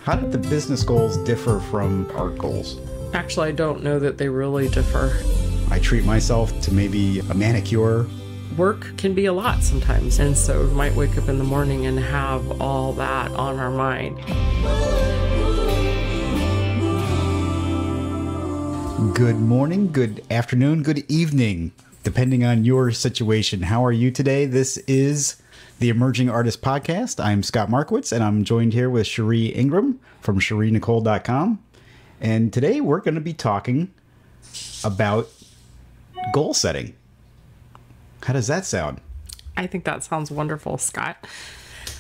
How did the business goals differ from art goals? Actually, I don't know that they really differ. I treat myself to maybe a manicure. Work can be a lot sometimes, and so we might wake up in the morning and have all that on our mind. Good morning, good afternoon, good evening, depending on your situation. How are you today? This is the Emerging Artist Podcast. I'm Scott Markowitz, and I'm joined here with Shiree Ingram from ShireeNichole.com. And today we're going to be talking about goal setting. How does that sound? I think that sounds wonderful, Scott.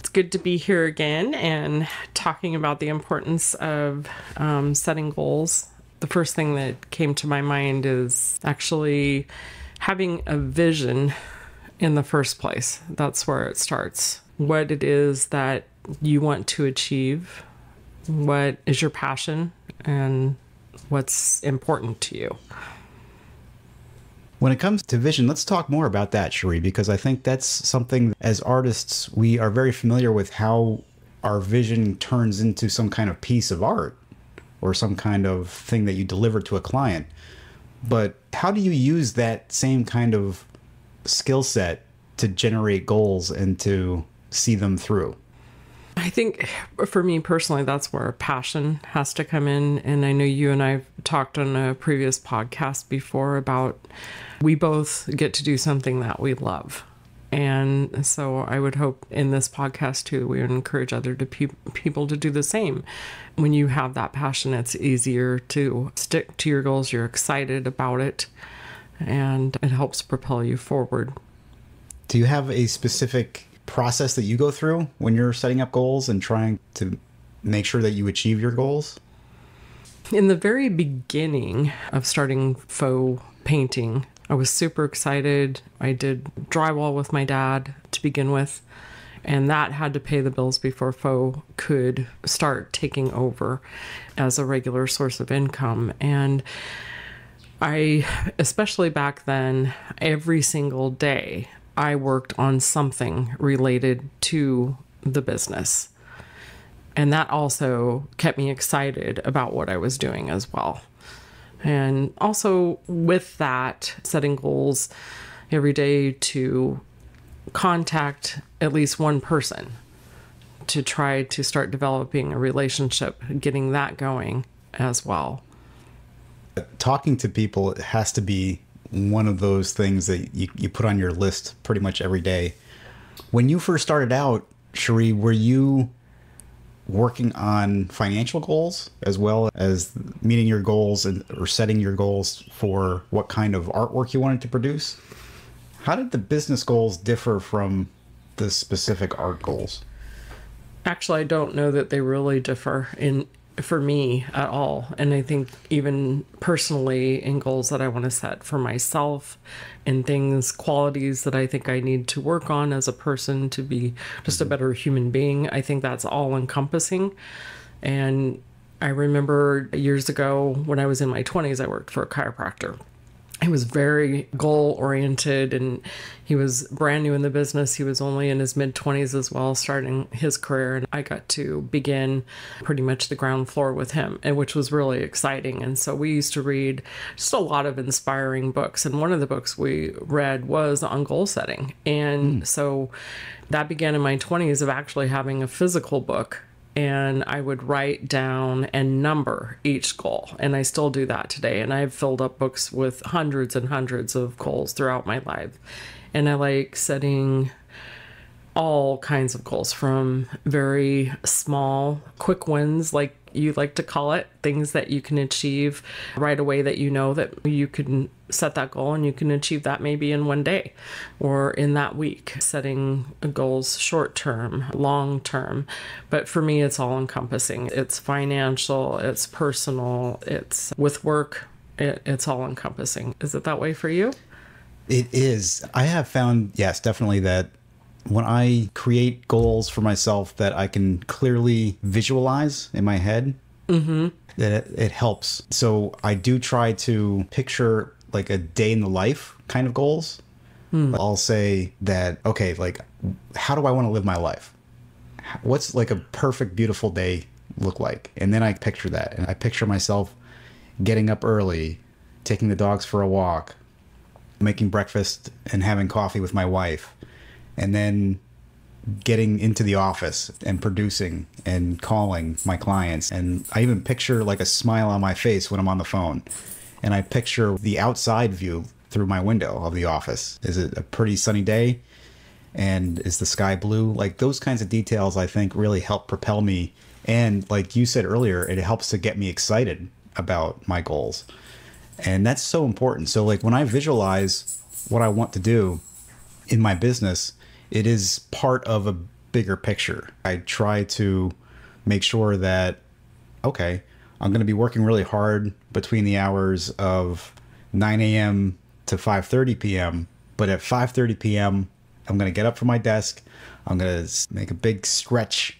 It's good to be here again and talking about the importance of setting goals. The first thing that came to my mind is actually having a vision in the first place. That's where it starts. What it is that you want to achieve, what is your passion, and what's important to you. When it comes to vision, let's talk more about that, Shiree, because I think that's something as artists, we are very familiar with how our vision turns into some kind of piece of art or some kind of thing that you deliver to a client. But how do you use that same kind of skill set to generate goals and to see them through? I think for me personally, that's where passion has to come in. And I know you and I've talked on a previous podcast before about we both get to do something that we love. And so I would hope in this podcast too, we would encourage other people to do the same. When you have that passion, it's easier to stick to your goals. You're excited about it, and it helps propel you forward. Do you have a specific process that you go through when you're setting up goals and trying to make sure that you achieve your goals? In the very beginning of starting faux painting, I was super excited. I did drywall with my dad to begin with, and that had to pay the bills before faux could start taking over as a regular source of income. And I, especially back then, every single day, I worked on something related to the business. And that also kept me excited about what I was doing as well. And also with that, setting goals every day to contact at least one person to try to start developing a relationship, getting that going as well. Talking to people has to be one of those things that you put on your list pretty much every day. When you first started out, Shiree, were you working on financial goals as well as meeting your goals or setting your goals for what kind of artwork you wanted to produce? How did the business goals differ from the specific art goals? Actually, I don't know that they really differ for me at all. And I think even personally in goals that I want to set for myself and things, qualities that I think I need to work on as a person to be just a better human being, I think that's all encompassing. And I remember years ago when I was in my 20s, I worked for a chiropractor. He was very goal oriented and he was brand new in the business. He was only in his mid-20s as well, starting his career. And I got to begin pretty much the ground floor with him, and which was really exciting. And so we used to read just a lot of inspiring books. And one of the books we read was on goal setting. And so that began in my 20s of actually having a physical book. And I would write down and number each goal. And I still do that today. And I've filled up books with hundreds and hundreds of goals throughout my life. And I like setting all kinds of goals, from very small, quick wins, like you like to call it, things that you can achieve right away that you know that you can set that goal and you can achieve that maybe in one day or in that week. Setting goals short term, long term. But for me, it's all encompassing. It's financial, it's personal, it's with work, it's all encompassing. Is it that way for you? It is. I have found, yes, definitely that when I create goals for myself that I can clearly visualize in my head, that it helps. So I do try to picture like a day in the life kind of goals. I'll say that, okay, like, how do I want to live my life? What's like a perfect, beautiful day look like? And then I picture that. And I picture myself getting up early, taking the dogs for a walk, making breakfast and having coffee with my wife, and then getting into the office and producing and calling my clients. And I even picture like a smile on my face when I'm on the phone. And I picture the outside view through my window of the office. Is it a pretty sunny day? And is the sky blue? Like those kinds of details, I think, really help propel me. And like you said earlier, it helps to get me excited about my goals. And that's so important. So like when I visualize what I want to do in my business, it is part of a bigger picture. I try to make sure that, okay, I'm going to be working really hard between the hours of 9 a.m. to 5:30 p.m. But at 5:30 p.m., I'm going to get up from my desk. I'm going to make a big stretch,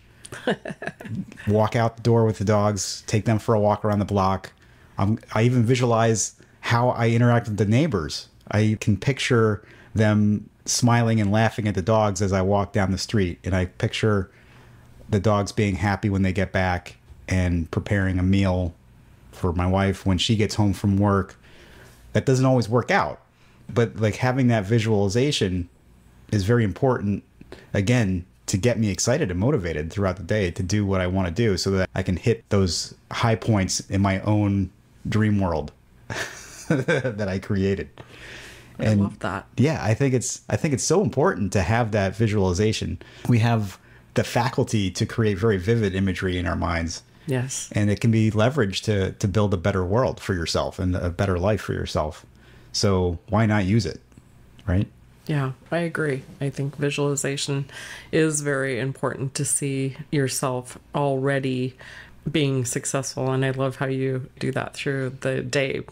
walk out the door with the dogs, take them for a walk around the block. I even visualize how I interact with the neighbors. I can picture them smiling and laughing at the dogs as I walk down the street. And I picture the dogs being happy when they get back and preparing a meal for my wife when she gets home from work. That doesn't always work out, but like having that visualization is very important, again, to get me excited and motivated throughout the day to do what I want to do so that I can hit those high points in my own dream world that I created. And I love that. Yeah, I think it's so important to have that visualization. We have the faculty to create very vivid imagery in our minds. Yes. And it can be leveraged to build a better world for yourself and a better life for yourself. So why not use it? Right? Yeah, I agree. I think visualization is very important to see yourself already being successful. And I love how you do that through the day.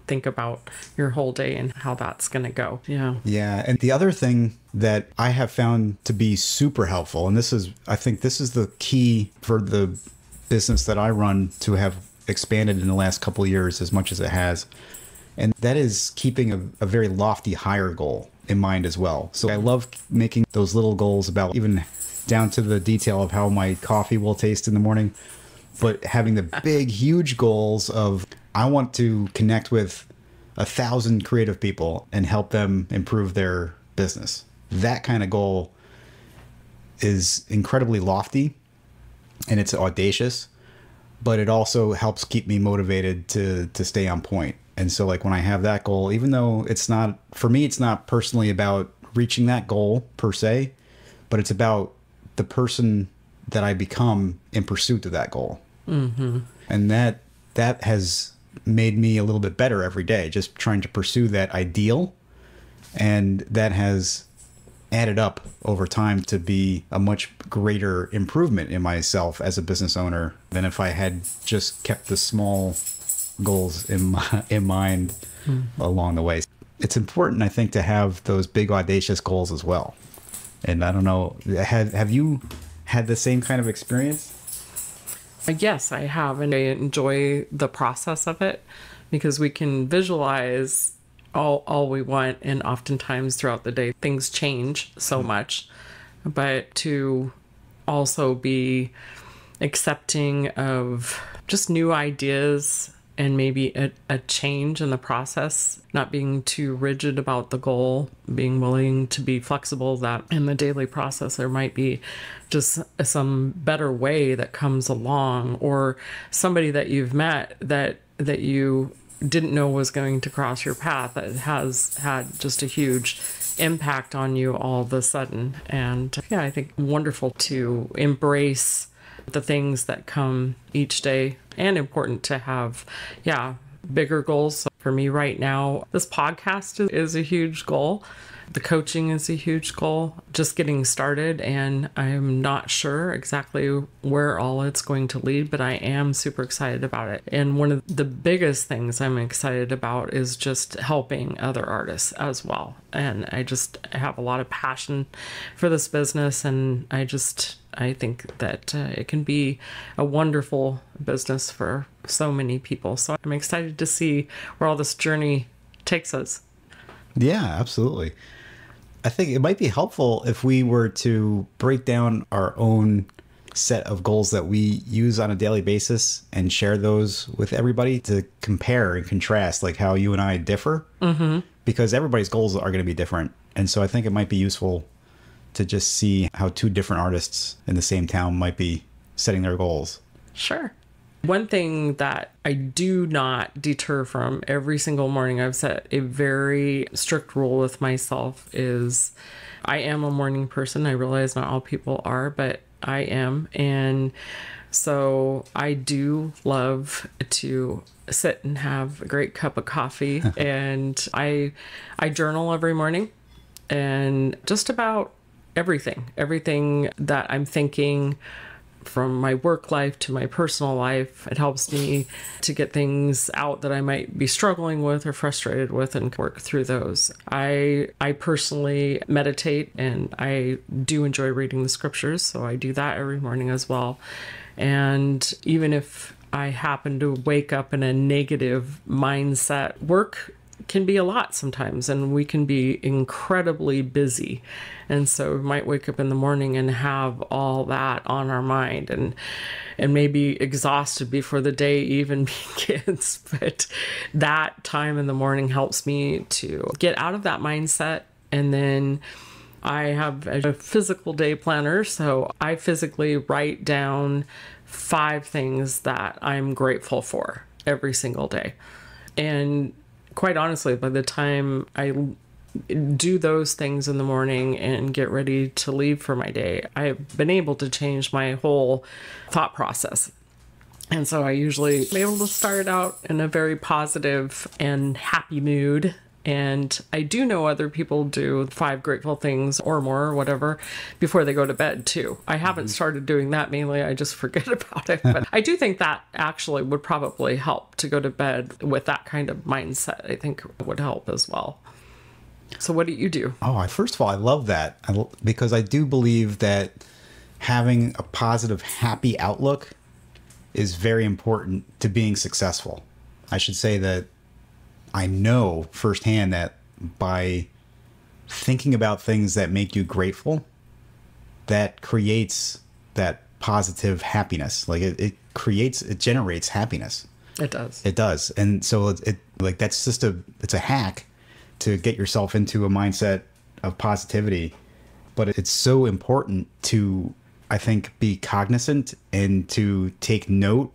Think about your whole day and how that's going to go. Yeah. Yeah. And the other thing that I have found to be super helpful, and I think this is the key for the business that I run to have expanded in the last couple of years as much as it has. And that is keeping a very lofty, higher goal in mind as well. So I love making those little goals about even down to the detail of how my coffee will taste in the morning, but having the big, huge goals of I want to connect with 1,000 creative people and help them improve their business. That kind of goal is incredibly lofty and it's audacious, but it also helps keep me motivated to stay on point. And so like when I have that goal, even though it's not, for me, it's not personally about reaching that goal per se, but it's about the person that I become in pursuit of that goal. Mm-hmm. And that has made me a little bit better every day, just trying to pursue that ideal. And that has added up over time to be a much greater improvement in myself as a business owner than if I had just kept the small goals in mind along the way. It's important, I think, to have those big audacious goals as well. And I don't know, have you had the same kind of experience? Yes, I have, and I enjoy the process of it because we can visualize all we want, and oftentimes throughout the day things change so much. But to also be accepting of just new ideas and maybe a change in the process, not being too rigid about the goal, being willing to be flexible that in the daily process there might be just some better way that comes along, or somebody that you've met that you didn't know was going to cross your path that has had just a huge impact on you all of a sudden. And yeah, I think wonderful to embrace the things that come each day, and important to have, bigger goals. So for me right now, this podcast is a huge goal. The coaching is a huge goal. Just getting started, and I'm not sure exactly where all it's going to lead, but I am super excited about it. And one of the biggest things I'm excited about is just helping other artists as well. And I have a lot of passion for this business, and I think that it can be a wonderful business for so many people. So I'm excited to see where all this journey takes us. Yeah, absolutely. I think it might be helpful if we were to break down our own set of goals that we use on a daily basis and share those with everybody to compare and contrast, like how you and I differ, because everybody's goals are going to be different. And so I think it might be useful to just see how two different artists in the same town might be setting their goals. Sure. One thing that I do not deter from every single morning, I've set a very strict rule with myself, is I am a morning person. I realize not all people are, but I am. And so I do love to sit and have a great cup of coffee. And I journal every morning, and just about everything that I'm thinking, from my work life to my personal life. It helps me to get things out that I might be struggling with or frustrated with and work through those. I personally meditate, and I do enjoy reading the scriptures, so I do that every morning as well. And even if I happen to wake up in a negative mindset, work can be a lot sometimes, and we can be incredibly busy. And so we might wake up in the morning and have all that on our mind, and maybe exhausted before the day even begins. But that time in the morning helps me to get out of that mindset. And then I have a physical day planner, so I physically write down 5 things that I'm grateful for every single day. And quite honestly, by the time I do those things in the morning and get ready to leave for my day, I've been able to change my whole thought process. And so I usually am able to start out in a very positive and happy mood. And I do know other people do 5 grateful things or more or whatever before they go to bed too. I haven't started doing that. Mainly I just forget about it. But I do think that actually would probably help to go to bed with that kind of mindset. I think it would help as well. So what do you do? Oh, first of all, I love that, because I do believe that having a positive, happy outlook is very important to being successful. I should say that I know firsthand that by thinking about things that make you grateful, that creates that positive happiness. Like it generates happiness. It does. It does. And so that's just it's a hack to get yourself into a mindset of positivity. But it's so important to, I think, be cognizant and to take note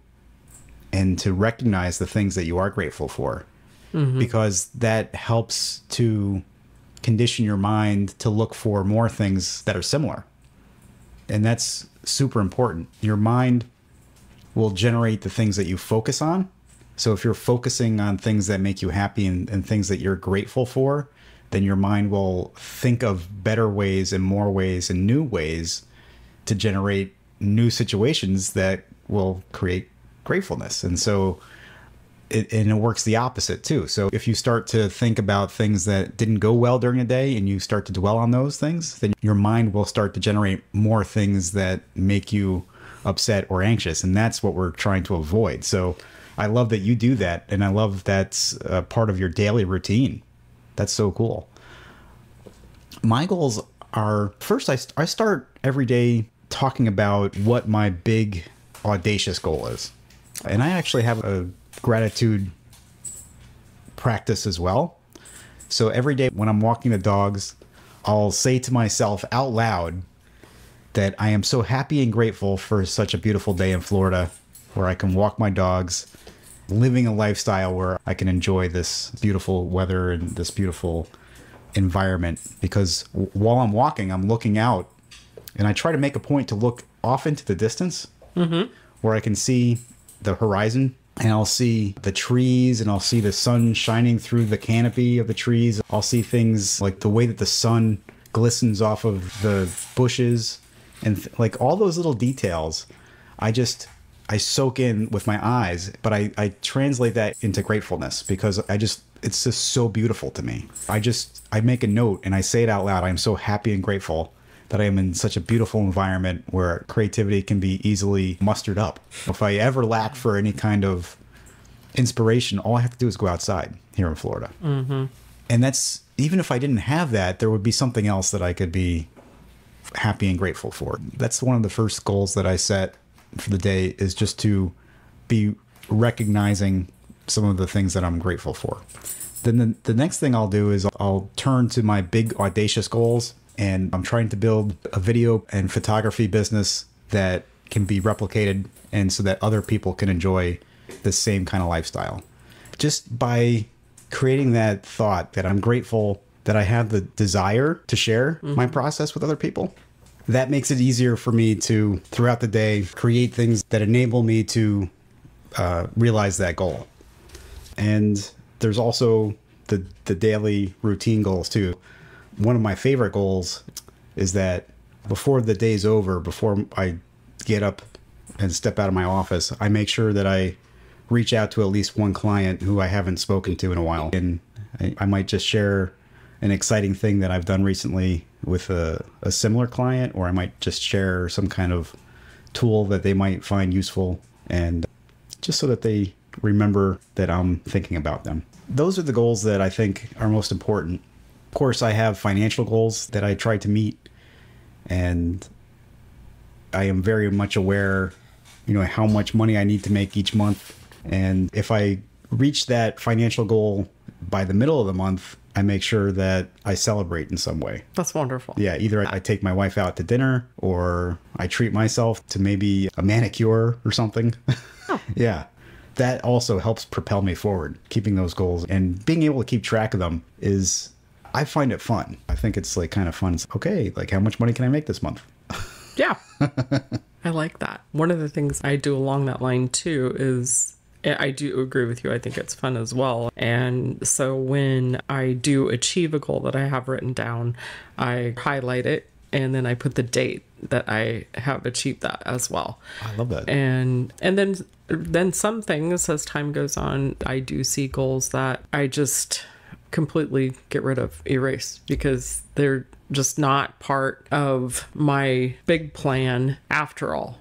and to recognize the things that you are grateful for. Because that helps to condition your mind to look for more things that are similar. And that's super important. Your mind will generate the things that you focus on. So if you're focusing on things that make you happy and things that you're grateful for, then your mind will think of better ways and more ways and new ways to generate new situations that will create gratefulness. And so it works the opposite too. So if you start to think about things that didn't go well during the day and you start to dwell on those things, then your mind will start to generate more things that make you upset or anxious. And that's what we're trying to avoid. So I love that you do that. And I love that's a part of your daily routine. That's so cool. My goals are, first, I start every day talking about what my big audacious goal is. And I actually have a gratitude practice as well. So every day when I'm walking the dogs, I'll say to myself out loud that I am so happy and grateful for such a beautiful day in Florida where I can walk my dogs, living a lifestyle where I can enjoy this beautiful weather and this beautiful environment. Because while I'm walking, I'm looking out, and I try to make a point to look off into the distance where I can see the horizon. And I'll see the trees, and I'll see the sun shining through the canopy of the trees. I'll see things like the way that the sun glistens off of the bushes, and like all those little details. I soak in with my eyes, but I translate that into gratefulness because it's just so beautiful to me. I make a note and I say it out loud. I'm so happy and grateful that I am in such a beautiful environment where creativity can be easily mustered up. If I ever lack for any kind of inspiration, all I have to do is go outside here in Florida. And that's, even if I didn't have that, there would be something else that I could be happy and grateful for. That's one of the first goals that I set for the day, is just to be recognizing some of the things that I'm grateful for. Then the next thing I'll do is I'll turn to my big audacious goals, and I'm trying to build a video and photography business that can be replicated, and so that other people can enjoy the same kind of lifestyle. Just by creating that thought that I'm grateful that I have the desire to share my process with other people, that makes it easier for me to, throughout the day, create things that enable me to realize that goal. And there's also the daily routine goals too. One of my favorite goals is that before the day's over, before I get up and step out of my office, I make sure that I reach out to at least one client who I haven't spoken to in a while. And I might just share an exciting thing that I've done recently with a similar client, or I might just share some kind of tool that they might find useful, and just so that they remember that I'm thinking about them. Those are the goals that I think are most important. Of course, I have financial goals that I try to meet, and I am very much aware, how much money I need to make each month. And if I reach that financial goal by the middle of the month, I make sure that I celebrate in some way. That's wonderful. Yeah, either I take my wife out to dinner, or I treat myself to maybe a manicure or something. Oh. Yeah. That also helps propel me forward, keeping those goals and being able to keep track of them I find it fun. I think it's like kind of fun. It's, okay, like how much money can I make this month? Yeah. I like that. One of the things I do along that line too is, I do agree with you. I think it's fun as well. And so when I do achieve a goal that I have written down, I highlight it, and then I put the date that I have achieved that as well. I love that. And then some things, as time goes on, I do see goals that I just completely get rid of, erase, because they're just not part of my big plan after all.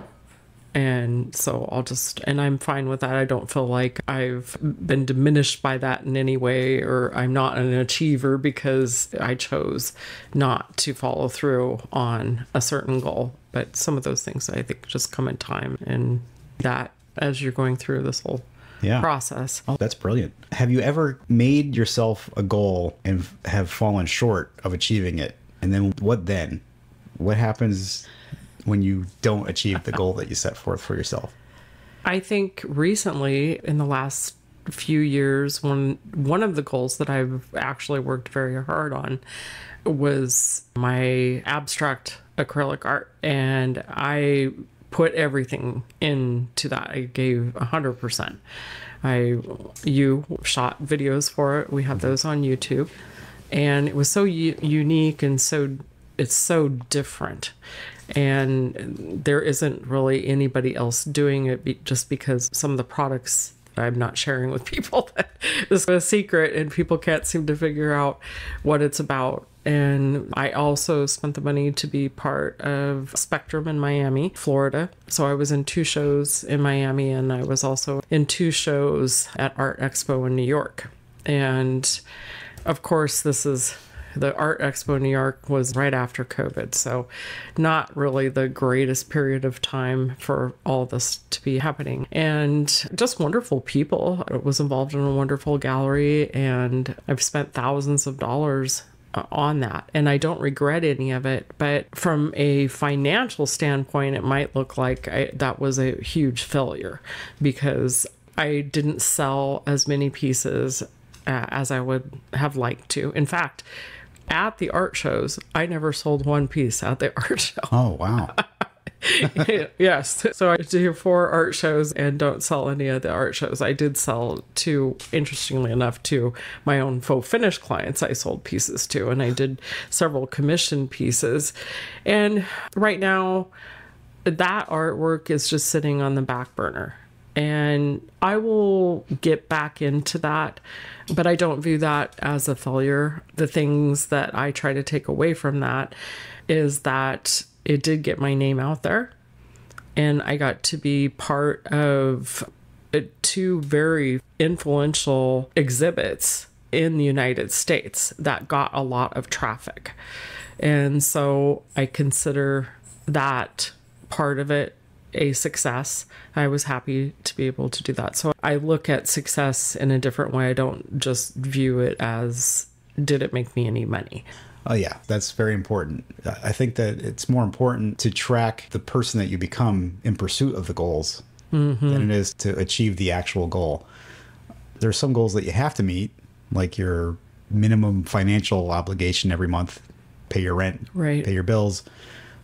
And so and I'm fine with that. I don't feel like I've been diminished by that in any way, or I'm not an achiever because I chose not to follow through on a certain goal. But some of those things I think just come in time, and that as you're going through this whole process. Oh, that's brilliant. Have you ever made yourself a goal and have fallen short of achieving it? And then what then? What happens when you don't achieve the goal that you set forth for yourself? I think recently, in the last few years, one of the goals that I've actually worked very hard on was my abstract acrylic art. And I put everything into that. I gave 100%. You shot videos for it. We have those on YouTube. And it was so unique, and it's so different. And there isn't really anybody else doing it, just because some of the products I'm not sharing with people, that is a secret and people can't seem to figure out what it's about. And I also spent the money to be part of Spectrum in Miami, Florida. So I was in 2 shows in Miami, and I was also in 2 shows at Art Expo in New York. And of course, the Art Expo in New York was right after COVID, so not really the greatest period of time for all this to be happening. And just wonderful people. I was involved in a wonderful gallery, and I've spent thousands of dollars on that, and I don't regret any of it. But from a financial standpoint, it might look like that was a huge failure, because I didn't sell as many pieces as I would have liked to. In fact, at the art shows, I never sold one piece at the art show. Oh, wow. Yes. So I do 4 art shows and don't sell any of the art shows. I did sell interestingly enough, to my own faux finish clients, I sold pieces to, and I did several commission pieces. And right now, that artwork is just sitting on the back burner. And I will get back into that, but I don't view that as a failure. The things that I try to take away from that is that it did get my name out there, and I got to be part of 2 very influential exhibits in the United States that got a lot of traffic. And so I consider that part of it a success. I was happy to be able to do that. So I look at success in a different way. I don't just view it as, did it make me any money? Oh, yeah, that's very important. I think that it's more important to track the person that you become in pursuit of the goals than it is to achieve the actual goal. There's some goals that you have to meet, like your minimum financial obligation every month, pay your rent, right, pay your bills.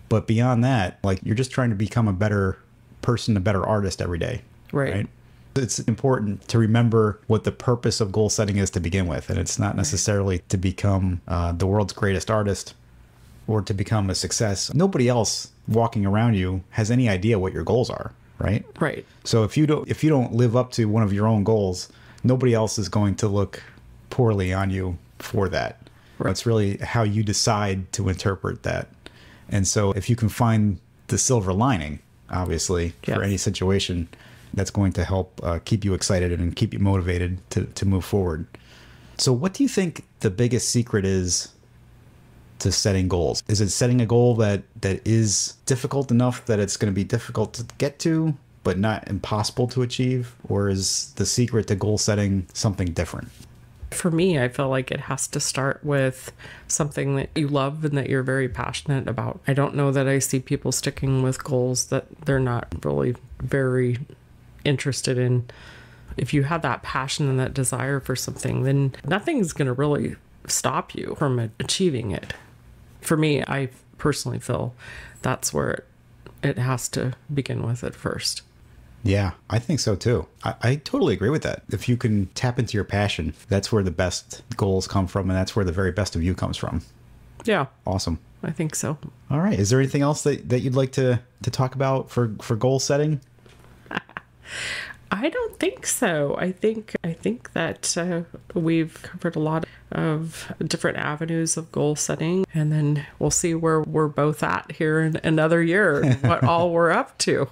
But beyond that, like, you're just trying to become a better person, a better artist every day. Right. It's important to remember what the purpose of goal setting is to begin with. And it's not necessarily to become the world's greatest artist or to become a success. Nobody else walking around you has any idea what your goals are, right? Right. So if you don't live up to one of your own goals, nobody else is going to look poorly on you for that. Right. It's really how you decide to interpret that. And so if you can find the silver lining, obviously, for any situation, that's going to help keep you excited and keep you motivated to move forward. So what do you think the biggest secret is to setting goals? Is it setting a goal that is difficult enough that it's going to be difficult to get to, but not impossible to achieve? Or is the secret to goal setting something different? For me, I feel like it has to start with something that you love and that you're very passionate about. I don't know that I see people sticking with goals that they're not really very interested in. If you have that passion and that desire for something, then nothing's going to really stop you from achieving it. For me, I personally feel that's where it has to begin with at first. Yeah, I think so too. I totally agree with that. If you can tap into your passion, that's where the best goals come from, and that's where the very best of you comes from. Yeah. Awesome. I think so. All right. Is there anything else that you'd like to talk about for goal setting? I don't think so. I think that we've covered a lot of different avenues of goal setting, and then we'll see where we're both at here in another year, what all we're up to.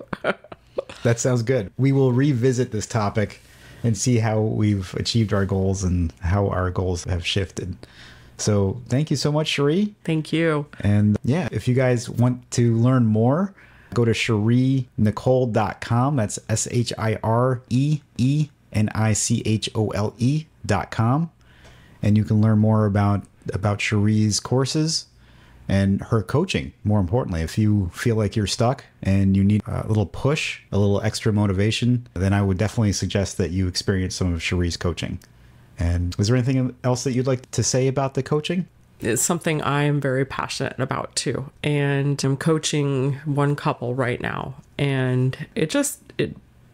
That sounds good. We will revisit this topic and see how we've achieved our goals and how our goals have shifted. So thank you so much, Shiree. Thank you. And yeah, if you guys want to learn more, go to ShireeNichole.com. That's ShireeNichole.com. And you can learn more about Shiree's courses and her coaching. More importantly, if you feel like you're stuck and you need a little push, a little extra motivation, then I would definitely suggest that you experience some of Shiree's coaching. And is there anything else that you'd like to say about the coaching? It's something I am very passionate about too. And I'm coaching one couple right now. And it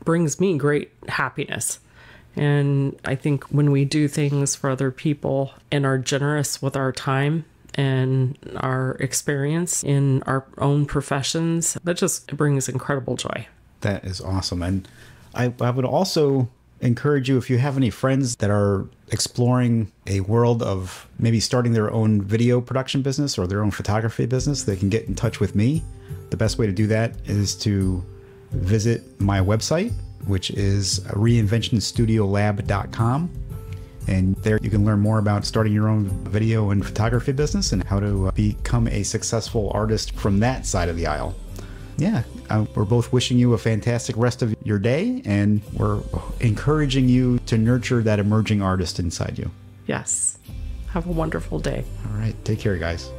brings me great happiness. And I think when we do things for other people and are generous with our time and our experience in our own professions, that just brings incredible joy. That is awesome. And I would also encourage you, if you have any friends that are exploring a world of maybe starting their own video production business or their own photography business, they can get in touch with me. The best way to do that is to visit my website, which is reinventionstudiolab.com. And there you can learn more about starting your own video and photography business and how to become a successful artist from that side of the aisle. Yeah, we're both wishing you a fantastic rest of your day, and we're encouraging you to nurture that emerging artist inside you. Yes. Have a wonderful day. All right. Take care, guys.